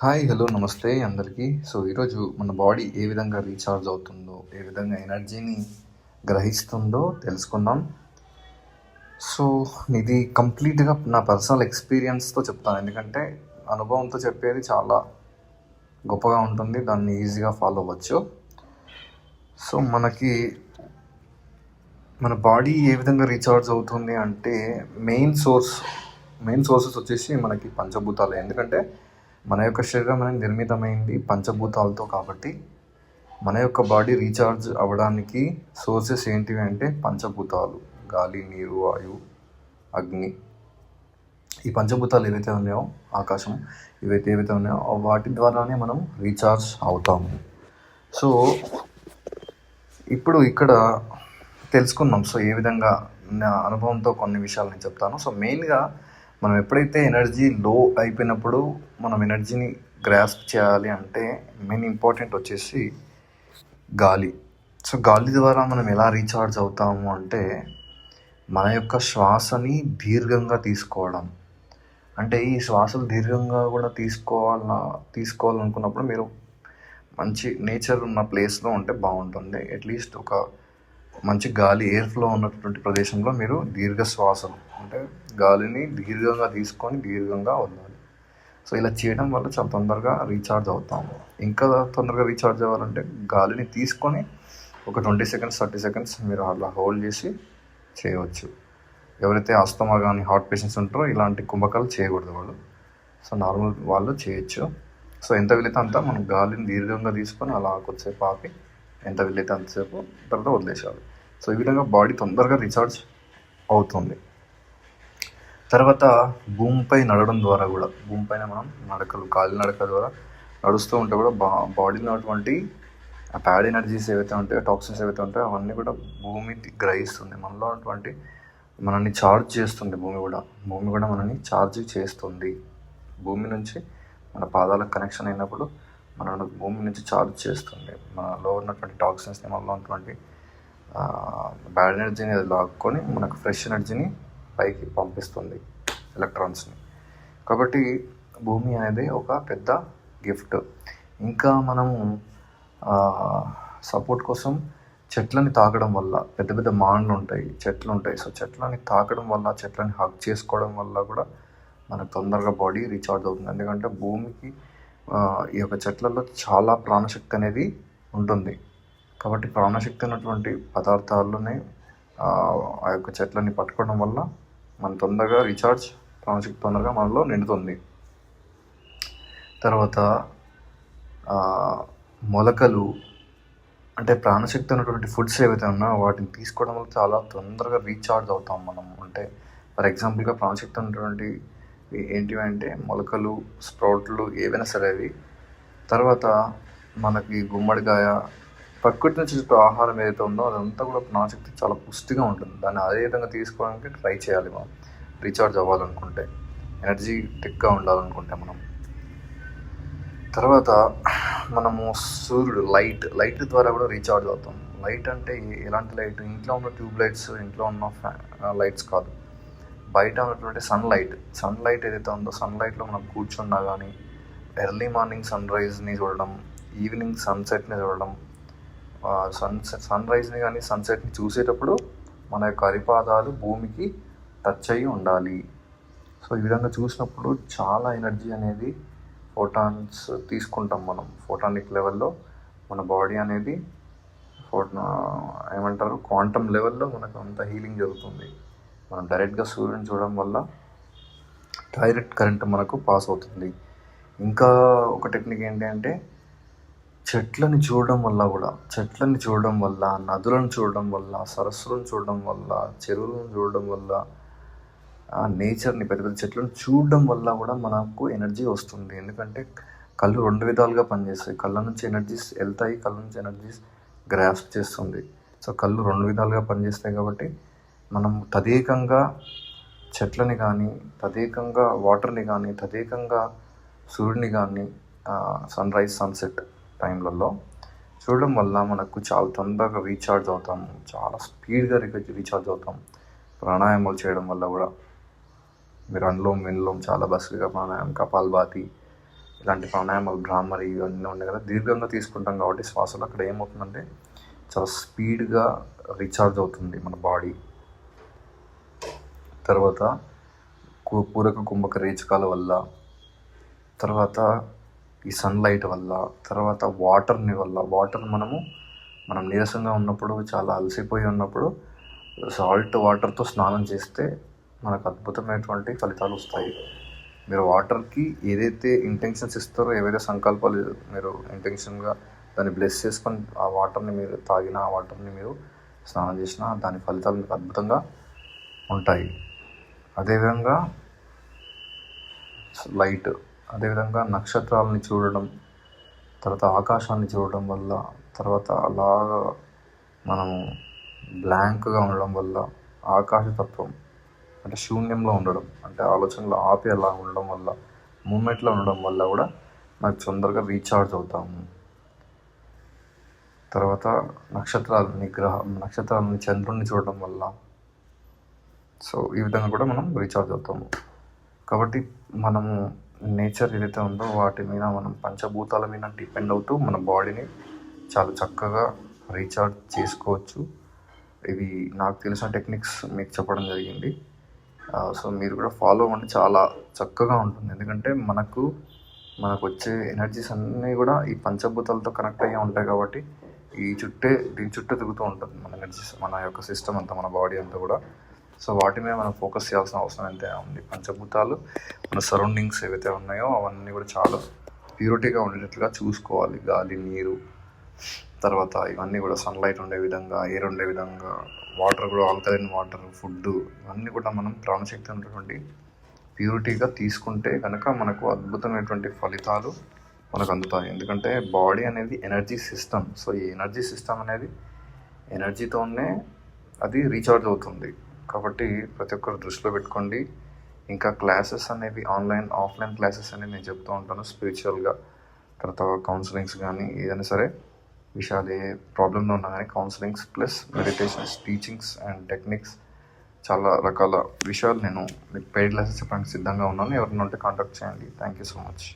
Hi hello నమస్తే అందరికీ. ఈరోజు మన బాడీ ఏ విధంగా రీఛార్జ్ అవుతుందో, ఏ విధంగా ఎనర్జీని గ్రహిస్తుందో తెలుసుకుందాం. సో ఇది కంప్లీట్గా నా పర్సనల్ ఎక్స్పీరియన్స్తో చెప్తాను, ఎందుకంటే అనుభవంతో చెప్పేది చాలా గొప్పగా ఉంటుంది, దాన్ని ఈజీగా ఫాలో అవ్వచ్చు. సో మన బాడీ ఏ విధంగా రీఛార్జ్ అవుతుంది అంటే మెయిన్ సోర్సెస్ వచ్చేసి మనకి పంచభూతాలు. ఎందుకంటే మన యొక్క శరీరం అనేది నిర్మితమైంది పంచభూతాలతో, కాబట్టి మన యొక్క బాడీ రీఛార్జ్ అవ్వడానికి సోర్సెస్ ఏంటివి అంటే పంచభూతాలు: గాలి, నీరు, వాయువు, అగ్ని. ఈ పంచభూతాలు ఏవైతే ఉన్నాయో, ఆకాశం, ఏవైతే ఉన్నాయో వాటి ద్వారానే మనం రీఛార్జ్ అవుతాము. సో ఇప్పుడు ఇక్కడ తెలుసుకుందాం. ఏ విధంగా నా అనుభవంతో కొన్ని విషయాలు నేను చెప్తాను. మెయిన్గా మనం ఎప్పుడైతే ఎనర్జీ లో అయిపోయినప్పుడు మనం ఎనర్జీని గ్రాస్ప్ చేయాలి అంటే మెయిన్ ఇంపార్టెంట్ వచ్చేసి గాలి. గాలి ద్వారా మనం ఎలా రీఛార్జ్ అవుతాము అంటే మన యొక్క శ్వాసని దీర్ఘంగా తీసుకోవడం. అంటే ఈ శ్వాసలు దీర్ఘంగా కూడా తీసుకోవాలనుకున్నప్పుడు మీరు మంచి నేచర్ ఉన్న ప్లేస్లో ఉంటే బాగుంటుంది. అట్లీస్ట్ ఒక మంచి గాలి, ఎయిర్ ఫ్లో ఉన్నటువంటి ప్రదేశంలో మీరు దీర్ఘ శ్వాసలు అంటే గాలిని దీర్ఘంగా తీసుకొని దీర్ఘంగా వదలాలి. ఇలా చేయడం వల్ల చాలా తొందరగా రీఛార్జ్ అవుతాము. ఇంకా తొందరగా రీఛార్జ్ అవ్వాలంటే గాలిని తీసుకొని ఒక 20 సెకండ్స్ 30 సెకండ్స్ మీరు అలా హోల్డ్ చేసి చేయవచ్చు. ఎవరైతే ఆస్తమా కానీ హార్ట్ పేషెంట్స్ ఉంటారో ఇలాంటి కుంభకాలు చేయకూడదు వాళ్ళు. నార్మల్ వాళ్ళు చేయొచ్చు. ఎంత వీలైతే అంత మనం గాలిని దీర్ఘంగా తీసుకొని అలా కొద్దిసేపు ఆపి ఎంత వీలైతే అంతసేపు తర్వాత వదిలేసేయాలి. ఈ విధంగా బాడీ తొందరగా రీఛార్జ్ అవుతుంది. తర్వాత భూమిపై నడవడం ద్వారా కూడా, భూమిపైన మనం కాలినడక ద్వారా నడుస్తూ ఉంటే కూడా బాడీలో ఉన్నటువంటి ఆ ప్యాడ్ ఎనర్జీస్ ఏవైతే ఉంటాయో, టాక్సిన్స్ ఏవైతే ఉంటాయో అవన్నీ కూడా భూమి గ్రహిస్తుంది. మనలో ఉన్నటువంటి మనల్ని ఛార్జ్ చేస్తుంది. భూమి కూడా మనల్ని ఛార్జ్ చేస్తుంది. భూమి నుంచి మన పాదాలకు కనెక్షన్ అయినప్పుడు మనల్ని భూమి నుంచి ఛార్జ్ చేస్తుంది. మనలో ఉన్నటువంటి టాక్సిన్స్ని, మనలో ఉన్నటువంటి బ్యాడ్ ఎనర్జీని అది లాక్కొని మనకు ఫ్రెష్ ఎనర్జీని పైకి పంపిస్తుంది, ఎలక్ట్రాన్స్ని. కాబట్టి భూమి అనేది ఒక పెద్ద గిఫ్ట్. ఇంకా మనము సపోర్ట్ కోసం చెట్లని తాకడం వల్ల, పెద్ద పెద్ద మాన్లు ఉంటాయి, చెట్లు ఉంటాయి. చెట్లని తాకడం వల్ల, చెట్లని హగ్ చేసుకోవడం వల్ల కూడా మనకు తొందరగా బాడీ రీఛార్జ్ అవుతుంది. ఎందుకంటే భూమికి ఈ యొక్క చెట్లలో చాలా ప్రాణశక్తి అనేది ఉంటుంది. కాబట్టి ప్రాణశక్తి ఉన్నటువంటి పదార్థాలని ఆ యొక్క చెట్లని పట్టుకోవడం వల్ల మన తొందరగా ప్రాణశక్తి తొందరగా మనలో నిండుతుంది. తర్వాత మొలకలు అంటే ప్రాణశక్తి ఉన్నటువంటి ఫుడ్స్ ఏవైతే ఉన్నాయో వాటిని తీసుకోవడం వల్ల చాలా తొందరగా రీఛార్జ్ అవుతాం మనం. అంటే ఫర్ ఎగ్జాంపుల్గా ప్రాణశక్తి ఉన్నటువంటి ఏంటివి అంటే మొలకలు, స్ప్రౌట్లు, ఏవైనా సరే అవి. తర్వాత మనకి గుమ్మడికాయ, ప్రకృతి నుంచి ఆహారం ఏదైతే ఉందో అదంతా కూడా ప్రాణశక్తి చాలా పుష్టిగా ఉంటుంది. దాన్ని అదే విధంగా తీసుకోవడానికి ట్రై చేయాలి మనం, రీఛార్జ్ అవ్వాలనుకుంటే, ఎనర్జీటిక్గా ఉండాలనుకుంటే మనం. తర్వాత మనము సూర్యుడు లైట్ ద్వారా కూడా రీఛార్జ్ అవుతాం. లైట్ అంటే ఎలాంటి లైట్? ఇంట్లో ఉన్న ట్యూబ్ లైట్స్, ఇంట్లో ఉన్న లైట్స్ కాదు, బయట ఉన్నటువంటి సన్లైట్ ఏదైతే ఉందో సన్లైట్లో మనం కూర్చున్నా కానీ, ఎర్లీ మార్నింగ్ సన్రైజ్ని చూడడం, ఈవినింగ్ సన్సెట్ని చూడడం, సన్రైజ్ని కానీ సన్సెట్ని చూసేటప్పుడు మన యొక్క అరిపాదాలు భూమికి టచ్ అయ్యి ఉండాలి. ఈ విధంగా చూసినప్పుడు చాలా ఎనర్జీ అనేది ఫోటాన్స్ తీసుకుంటాం మనం. ఫోటానిక్ లెవెల్లో మన బాడీ అనేది క్వాంటమ్ లెవెల్లో మనకు అంత హీలింగ్ జరుగుతుంది. మనం డైరెక్ట్గా సూర్యుని చూడడం వల్ల డైరెక్ట్ కరెంట్ మనకు పాస్ అవుతుంది. ఇంకా ఒక టెక్నిక్ ఏంటి అంటే చెట్లని చూడడం వల్ల, నదులను చూడడం వల్ల, సరస్సులను చూడడం వల్ల, చెరువులను చూడడం వల్ల, నేచర్ని, పెద్ద పెద్ద చెట్లను చూడడం వల్ల కూడా మనకు ఎనర్జీ వస్తుంది. ఎందుకంటే కళ్ళు 2 విధాలుగా పనిచేస్తాయి. కళ్ళ నుంచి ఎనర్జీస్ వెళ్తాయి, కళ్ళ నుంచి ఎనర్జీస్ గ్రాస్ప్ చేస్తుంది. కళ్ళు 2 విధాలుగా పనిచేస్తాయి. కాబట్టి మనం తదేకంగా చెట్లని కానీ, తదేకంగా వాటర్ని కానీ, తదేకంగా సూర్యుని కానీ సన్రైజ్ సన్సెట్ టైంలలో చూడడం వల్ల మనకు చాలా తొందరగా రీఛార్జ్ అవుతాము, చాలా స్పీడ్గా రీఛార్జ్ అవుతాం. ప్రాణాయామాలు చేయడం వల్ల కూడా మీరు అనులోమ్ విలోమ్ చాలా బస్గా ప్రాణాయామం, కపాల్భాతి, ఇలాంటి ప్రాణాయామాలు భ్రామరి ఇవన్నీ ఉన్నాయి కదా, దీర్ఘంగా తీసుకుంటాం కాబట్టి శ్వాసలు అక్కడ ఏమవుతుందంటే చాలా స్పీడ్గా రీఛార్జ్ అవుతుంది మన బాడీ. తర్వాత పూరక కుంభక రేచకాల వల్ల, తర్వాత ఈ సన్లైట్ వల్ల, తర్వాత వాటర్ మనం నీరసంగా ఉన్నప్పుడు, చాలా అలసిపోయి ఉన్నప్పుడు సాల్ట్ వాటర్తో స్నానం చేస్తే మనకు అద్భుతమైనటువంటి ఫలితాలు వస్తాయి. మీరు వాటర్కి ఏదైతే ఇంటెన్షన్స్ ఇస్తారో, ఏవైతే సంకల్పాలు మీరు ఇంటెన్షన్గా దాన్ని బ్లెస్ చేసుకొని ఆ వాటర్ని మీరు తాగినా, ఆ వాటర్ని మీరు స్నానం చేసినా దాని ఫలితాలు మీకు అద్భుతంగా ఉంటాయి. అదేవిధంగా లైట్, అదేవిధంగా నక్షత్రాలని చూడడం, తర్వాత ఆకాశాన్ని చూడడం వల్ల, తర్వాత అలాగా మనము బ్లాంక్గా ఉండడం వల్ల, ఆకాశతత్వం అంటే శూన్యంలో ఉండడం, అంటే ఆలోచనలు ఆపి అలా ఉండడం వల్ల, మూమెంట్లో ఉండడం వల్ల కూడా మనకు తొందరగా రీఛార్జ్ అవుతాము. తర్వాత నక్షత్రాలని చంద్రుడిని చూడడం వల్ల, సో ఈ విధంగా కూడా మనం రీఛార్జ్ అవుతాము. కాబట్టి మనము నేచర్ ఏదైతే ఉందో వాటి మీద మనం పంచభూతాల మీద డిపెండ్ అవుతూ మన బాడీని చాలా చక్కగా రీఛార్జ్ చేసుకోవచ్చు. ఇవి నాకు తెలిసిన టెక్నిక్స్ మీకు చెప్పడం జరిగింది. సో మీరు కూడా ఫాలో అవ్వండి, చాలా చక్కగా ఉంటుంది. ఎందుకంటే మనకు వచ్చే ఎనర్జీస్ అన్నీ కూడా ఈ పంచభూతాలతో కనెక్ట్ అయ్యి ఉంటాయి కాబట్టి దీని చుట్టూ తిరుగుతూ ఉంటుంది మన ఎనర్జీస్, మన యొక్క సిస్టమ్ అంతా, మన బాడీ అంతా కూడా. సో వాటి మీద మనం ఫోకస్ చేయాల్సిన అవసరం అయితే ఉంది. పంచభూతాలు మన సరౌండింగ్స్ ఏవైతే ఉన్నాయో అవన్నీ కూడా చాలా ప్యూరిటీగా ఉండేటట్లుగా చూసుకోవాలి. గాలి, నీరు, తర్వాత ఇవన్నీ కూడా సన్లైట్ ఉండే విధంగా, ఎయిర్ ఉండే విధంగా, వాటర్ కూడా ఆల్కలైన్ వాటర్, ఫుడ్, ఇవన్నీ కూడా మనం ప్రాణశక్తి ఉన్నటువంటి ప్యూరిటీగా తీసుకుంటే కనుక మనకు అద్భుతమైనటువంటి ఫలితాలు మనకు అందుతాయి. ఎందుకంటే బాడీ అనేది ఎనర్జీ సిస్టమ్. సో ఈ ఎనర్జీ సిస్టమ్ అనేది ఎనర్జీతోనే అది రీఛార్జ్ అవుతుంది. కాబట్టి ప్రతి ఒక్కరు దృష్టిలో పెట్టుకోండి. ఇంకా క్లాసెస్ అనేవి ఆఫ్లైన్ క్లాసెస్ అనేవి నేను చెప్తూ ఉంటాను స్పిరిచువల్గా, తర్వాత కౌన్సిలింగ్స్ కానీ ఏదైనా సరే విషయాలు ఏ ప్రాబ్లంలో ఉన్నా కానీ counsellings plus meditations, teachings and techniques, చాలా రకాల విషయాలు నేను మీకు పెయిడ్ క్లాసెస్ చెప్పడానికి సిద్ధంగా ఉన్నాను. ఎవరైనా ఉంటే కాంటాక్ట్ చేయండి. Thank you so much.